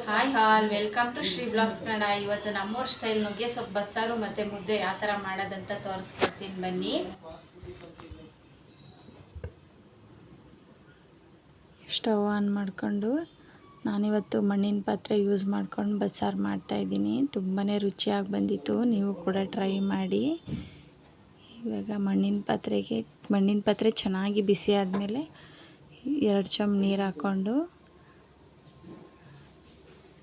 Hi all welcome to Shri blogs Kannada. ಇವತ್ತು ನಮ್ಮೂರ style ನುಗ್ಗೆ ಸೊಪ್ಪು ಬಸ್ಸಾರು ಮತ್ತು ಮುದ್ದೆ ಯಾವ ಥರ ಮಾಡೋದಂತ ತೋರಿಸ್ಕೊಡ್ತೀನಿ ಬನ್ನಿ. ಸ್ಟವ್ ಆನ್ ಮಾಡಿಕೊಂಡು ನಾನಿವತ್ತು ಮಣ್ಣಿನ ಪಾತ್ರೆ ಯೂಸ್ ಮಾಡ್ಕೊಂಡು ಬಸ್ಸಾರು ಮಾಡ್ತಾಯಿದ್ದೀನಿ. ತುಂಬಾ ರುಚಿಯಾಗಿ ಬಂದಿತ್ತು, ನೀವು ಕೂಡ ಟ್ರೈ ಮಾಡಿ. ಇವಾಗ ಮಣ್ಣಿನ ಪಾತ್ರೆ ಚೆನ್ನಾಗಿ ಬಿಸಿ ಆದಮೇಲೆ 2 ಚಮಚ ನೀರು ಹಾಕ್ಕೊಂಡು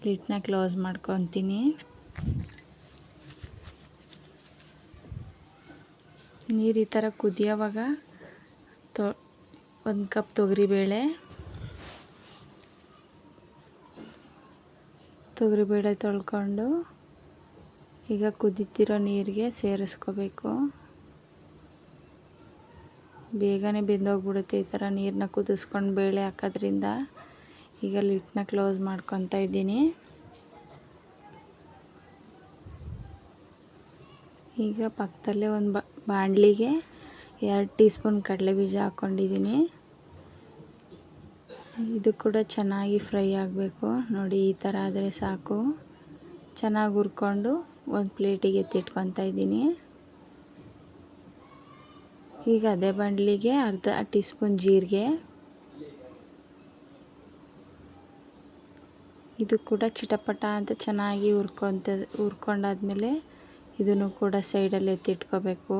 ಲಿಡ್ನ ಕ್ಲೋಸ್ ಮಾಡ್ಕೊತೀನಿ. ನೀರು ಈ ಥರ ಕುದಿಯೋವಾಗ 1 ಕಪ್ ತೊಗರಿಬೇಳೆ ತೊಳ್ಕೊಂಡು ಈಗ ಕುದೀತಿರೋ ನೀರಿಗೆ ಸೇರಿಸ್ಕೋಬೇಕು. ಬೇಗನೆ ಬೆಂದೋಗ್ಬಿಡುತ್ತೆ ಈ ಥರ ನೀರನ್ನ ಕುದಿಸ್ಕೊಂಡು ಬೇಳೆ ಹಾಕೋದ್ರಿಂದ. ಈಗ ಲಿಡ್ನ ಕ್ಲೋಸ್ ಮಾಡ್ಕೊತಾ ಇದ್ದೀನಿ. ಈಗ ಪಕ್ಕದಲ್ಲೇ ಒಂದು ಬಾಣಲಿಗೆ 2 ಟೀ ಸ್ಪೂನ್ ಕಡಲೆಬೀಜ ಹಾಕ್ಕೊಂಡಿದ್ದೀನಿ. ಇದು ಕೂಡ ಚೆನ್ನಾಗಿ ಫ್ರೈ ಆಗಬೇಕು. ನೋಡಿ, ಈ ಥರ ಆದರೆ ಸಾಕು. ಚೆನ್ನಾಗಿ ಹುರ್ಕೊಂಡು ಒಂದು ಪ್ಲೇಟಿಗೆ ಎತ್ತಿಟ್ಕೊತಾ ಇದ್ದೀನಿ. ಈಗ ಅದೇ ಬಾಣಲಿಗೆ 1/2 ಟೀ ಸ್ಪೂನ್ ಜೀರಿಗೆ, ಇದು ಕೂಡ ಚಿಟಪಟ ಅಂತ ಚೆನ್ನಾಗಿ ಹುರ್ಕೊಂಡಾದ್ಮೇಲೆ ಇದನ್ನು ಕೂಡ ಸೈಡಲ್ಲಿ ಎತ್ತಿಟ್ಕೋಬೇಕು.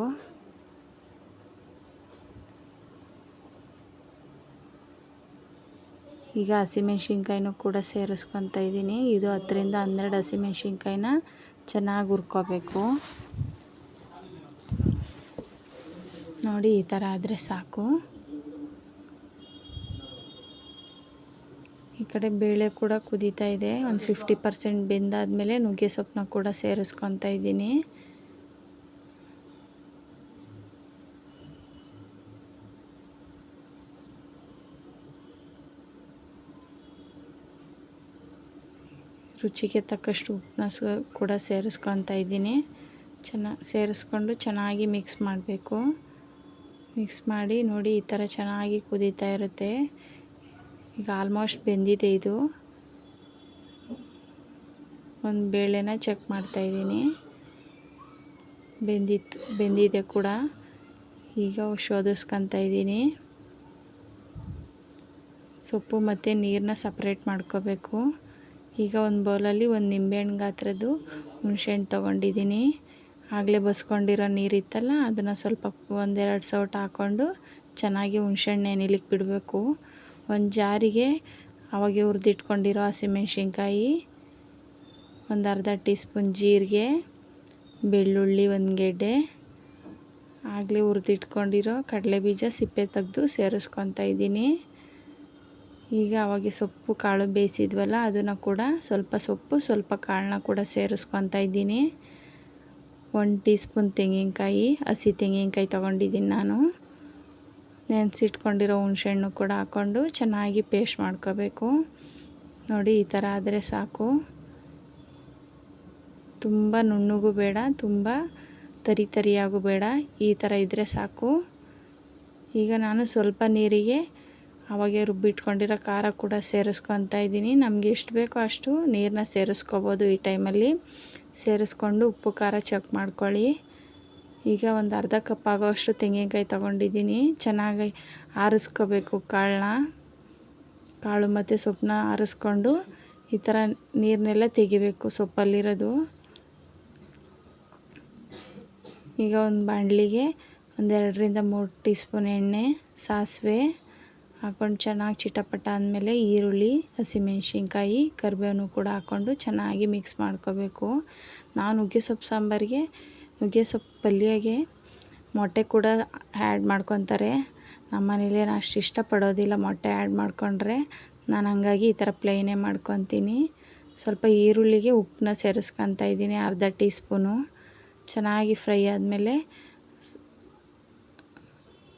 ಈಗ ಹಸಿಮೆಣ್ಸಿನ್ಕಾಯಿನೂ ಕೂಡ ಸೇರಿಸ್ಕೊತಾ ಇದ್ದೀನಿ. ಇದು 10 ರಿಂದ 12 ಹಸಿಮೆಣ್ಸಿನ್ಕಾಯಿನ ಚೆನ್ನಾಗಿ ಹುರ್ಕೋಬೇಕು. ನೋಡಿ, ಈ ಥರ ಆದರೆ ಸಾಕು. ಈ ಕಡೆ ಬೇಳೆ ಕೂಡ ಕುದೀತಾ ಇದೆ. ಒಂದು 50% ಬೆಂದಾದಮೇಲೆ ನುಗ್ಗೆ ಸೊಪ್ಪನ್ನ ಕೂಡ ಸೇರಿಸ್ಕೊತಾ ಇದ್ದೀನಿ. ರುಚಿಗೆ ತಕ್ಕಷ್ಟು ಉಪ್ಪನ್ನ ಕೂಡ ಸೇರಿಸ್ಕೊತಾ ಇದ್ದೀನಿ. ಸೇರಿಸ್ಕೊಂಡು ಚೆನ್ನಾಗಿ ಮಿಕ್ಸ್ ಮಾಡಬೇಕು. ಮಿಕ್ಸ್ ಮಾಡಿ ನೋಡಿ, ಈ ಥರ ಚೆನ್ನಾಗಿ ಕುದೀತಾ ಇರುತ್ತೆ. ಈಗ ಆಲ್ಮೋಸ್ಟ್ ಬೆಂದಿದೆ. ಇದು ಒಂದು ಬೇಳೆನ ಚೆಕ್ ಮಾಡ್ತಾಯಿದ್ದೀನಿ, ಬೆಂದಿದೆ ಕೂಡ. ಈಗ ಶೋಧಿಸ್ಕೊತಾ ಇದ್ದೀನಿ. ಸೊಪ್ಪು ಮತ್ತು ನೀರನ್ನ ಸಪ್ರೇಟ್ ಮಾಡ್ಕೋಬೇಕು. ಈಗ ಒಂದು ಬೌಲಲ್ಲಿ ಒಂದು ನಿಂಬೆಹಣ್ಣು ಗಾತ್ರದ್ದು ಹುಣಸೆಹಣ್ಣು ತೊಗೊಂಡಿದ್ದೀನಿ. ಆಗಲೇ ಬಸ್ಕೊಂಡಿರೋ ನೀರಿತ್ತಲ್ಲ, ಅದನ್ನು ಸ್ವಲ್ಪ 1-2 ಸೌಟ್ ಹಾಕ್ಕೊಂಡು ಚೆನ್ನಾಗಿ ಹುಣಸೆಹಣ್ಣು ನೆನೆಲಿಕ್ಕೆ ಬಿಡಬೇಕು. ಒಂದು ಜಾರಿಗೆ ಅವಾಗೆ ಹುರಿದಿಟ್ಕೊಂಡಿರೋ ಹಸಿಮೆಣ್ಸಿನ್ಕಾಯಿ, ಒಂದು 1/2 ಟೀ ಸ್ಪೂನ್ ಜೀರಿಗೆ, ಬೆಳ್ಳುಳ್ಳಿ 1 ಗೆಡ್ಡೆ, ಆಗಲೇ ಹುರಿದಿಟ್ಕೊಂಡಿರೋ ಕಡಲೆಬೀಜ ಸಿಪ್ಪೆ ತೆಗೆದು ಸೇರಿಸ್ಕೊತಾ ಇದ್ದೀನಿ. ಈಗ ಅವಾಗೆ ಸೊಪ್ಪು ಕಾಳು ಬೇಯಿಸಿದ್ವಲ್ಲ, ಅದನ್ನು ಕೂಡ ಸ್ವಲ್ಪ ಸೊಪ್ಪು ಸ್ವಲ್ಪ ಕಾಳನ್ನ ಕೂಡ ಸೇರಿಸ್ಕೊತಾ ಇದ್ದೀನಿ. 1 ಟೀ ಸ್ಪೂನ್ ತೆಂಗಿನಕಾಯಿ, ಹಸಿ ತೆಂಗಿನಕಾಯಿ ತೊಗೊಂಡಿದ್ದೀನಿ ನಾನು. ನೆನೆಸಿಟ್ಕೊಂಡಿರೋ ಹುಣಸೆಹಣ್ಣು ಕೂಡ ಹಾಕ್ಕೊಂಡು ಚೆನ್ನಾಗಿ ಪೇಸ್ಟ್ ಮಾಡ್ಕೋಬೇಕು. ನೋಡಿ, ಈ ಥರ ಆದರೆ ಸಾಕು. ತುಂಬ ನುಣ್ಣಗೂ ಬೇಡ, ತುಂಬ ತರಿಯಾಗೂ ಬೇಡ, ಈ ಥರ ಇದ್ದರೆ ಸಾಕು. ಈಗ ನಾನು ಸ್ವಲ್ಪ ನೀರಿಗೆ ಅವಾಗೆ ರುಬ್ಬಿಟ್ಕೊಂಡಿರೋ ಖಾರ ಕೂಡ ಸೇರಿಸ್ಕೊತಾ ಇದ್ದೀನಿ. ನಮಗೆ ಎಷ್ಟು ಬೇಕೋ ಅಷ್ಟು ನೀರನ್ನ ಸೇರಿಸ್ಕೋಬೋದು ಈ ಟೈಮಲ್ಲಿ. ಸೇರಿಸ್ಕೊಂಡು ಉಪ್ಪು ಖಾರ ಚೆಕ್ ಮಾಡ್ಕೊಳ್ಳಿ. ಈಗ ಒಂದು 1/2 ಕಪ್ ಆಗೋಷ್ಟು ತೆಂಗಿನಕಾಯಿ ತೊಗೊಂಡಿದ್ದೀನಿ. ಚೆನ್ನಾಗಿ ಆರಿಸ್ಕೋಬೇಕು ಕಾಳು ಮತ್ತು ಸೊಪ್ಪನ್ನ ಆರಿಸ್ಕೊಂಡು ಈ ಥರ ನೀರನ್ನೆಲ್ಲ ತೆಗಿಬೇಕು ಸೊಪ್ಪಲ್ಲಿರೋದು. ಈಗ ಒಂದು ಬಾಣಲಿಗೆ 1-2 ರಿಂದ 3 ಟೀ ಸ್ಪೂನ್ ಎಣ್ಣೆ, ಸಾಸಿವೆ ಹಾಕ್ಕೊಂಡು ಚೆನ್ನಾಗಿ ಚಿಟಪಟ ಅಂದಮೇಲೆ ಈರುಳ್ಳಿ, ಹಸಿಮೆಣ್ಸಿನ್ಕಾಯಿ, ಕರಿಬೇವನ್ನು ಕೂಡ ಹಾಕ್ಕೊಂಡು ಚೆನ್ನಾಗಿ ಮಿಕ್ಸ್ ಮಾಡ್ಕೋಬೇಕು. ನಾವು ನುಗ್ಗೆ ಸೊಪ್ಪು ಪಲ್ಯಗೆ ಮೊಟ್ಟೆ ಕೂಡ ಆ್ಯಡ್ ಮಾಡ್ಕೊತಾರೆ. ನಮ್ಮ ಮನೇಲಿ ನಾನು ಅಷ್ಟು ಇಷ್ಟಪಡೋದಿಲ್ಲ ಮೊಟ್ಟೆ ಆ್ಯಡ್ ಮಾಡ್ಕೊಂಡ್ರೆ. ನಾನು ಹಂಗಾಗಿ ಈ ಥರ ಪ್ಲೇನೇ ಮಾಡ್ಕೊತೀನಿ. ಸ್ವಲ್ಪ ಈರುಳ್ಳಿಗೆ ಉಪ್ಪನ್ನ ಸೇರಿಸ್ಕೊತಾ ಇದ್ದೀನಿ, 1/2 ಟೀ ಸ್ಪೂನು. ಚೆನ್ನಾಗಿ ಫ್ರೈ ಆದಮೇಲೆ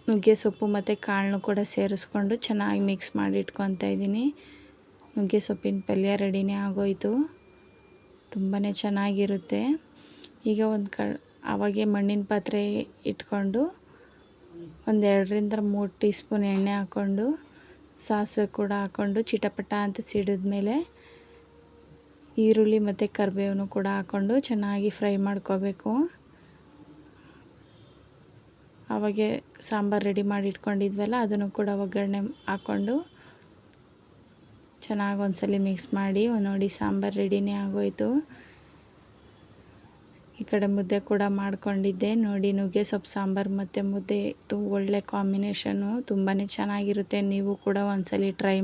ನುಗ್ಗೆ ಸೊಪ್ಪು ಮತ್ತು ಕಾಳನ್ನು ಕೂಡ ಸೇರಿಸ್ಕೊಂಡು ಚೆನ್ನಾಗಿ ಮಿಕ್ಸ್ ಮಾಡಿ ಇಟ್ಕೊತಾ ಇದ್ದೀನಿ. ನುಗ್ಗೆ ಸೊಪ್ಪಿನ ಪಲ್ಯ ರೆಡಿನೇ ಆಗೋಯಿತು. ತುಂಬಾ ಚೆನ್ನಾಗಿರುತ್ತೆ. ಈಗ ಅವಾಗೆ ಮಣ್ಣಿನ ಪಾತ್ರೆ ಇಟ್ಕೊಂಡು 1-2 ರಿಂದ 3 ಟೀ ಸ್ಪೂನ್ ಎಣ್ಣೆ ಹಾಕ್ಕೊಂಡು ಸಾಸಿವೆ ಕೂಡ ಹಾಕ್ಕೊಂಡು ಚಿಟಪಟ ಅಂತ ಸಿಡಿದ್ಮೇಲೆ ಈರುಳ್ಳಿ ಮತ್ತು ಕರಿಬೇವನ್ನು ಕೂಡ ಹಾಕ್ಕೊಂಡು ಚೆನ್ನಾಗಿ ಫ್ರೈ ಮಾಡ್ಕೋಬೇಕು. ಅವಾಗೆ ಸಾಂಬಾರು ರೆಡಿ ಮಾಡಿ ಇಟ್ಕೊಂಡಿದ್ವಲ್ಲ ಅದನ್ನು ಕೂಡ ಒಗ್ಗರಣೆ ಹಾಕ್ಕೊಂಡು ಚೆನ್ನಾಗಿ ಒಂದ್ಸಲ ಮಿಕ್ಸ್ ಮಾಡಿ ನೋಡಿ ಸಾಂಬಾರು ರೆಡಿನೇ ಆಗೋಯಿತು. ಈ ಕಡೆ ಮುದ್ದೆ ಕೂಡ ಮಾಡ್ಕೊಂಡಿದ್ದೆ ನೋಡಿ. ನುಗ್ಗೆ ಸೊಪ್ಪು ಸಾಂಬಾರು ಮತ್ತು ಮುದ್ದೆ ಒಳ್ಳೆ ಕಾಂಬಿನೇಷನು, ತುಂಬಾ ಚೆನ್ನಾಗಿರುತ್ತೆ. ನೀವು ಕೂಡ ಒಂದ್ಸಲ ಟ್ರೈ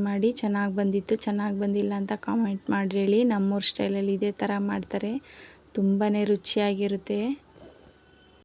ಮಾಡಿ. ಚೆನ್ನಾಗಿ ಬಂದಿತ್ತು, ಚೆನ್ನಾಗಿ ಬಂದಿಲ್ಲ ಅಂತ ಕಾಮೆಂಟ್ ಮಾಡಿ ಹೇಳಿ. ನಮ್ಮೂರ ಸ್ಟೈಲಲ್ಲಿ ಇದೇ ಥರ ಮಾಡ್ತಾರೆ, ತುಂಬಾ ರುಚಿಯಾಗಿರುತ್ತೆ.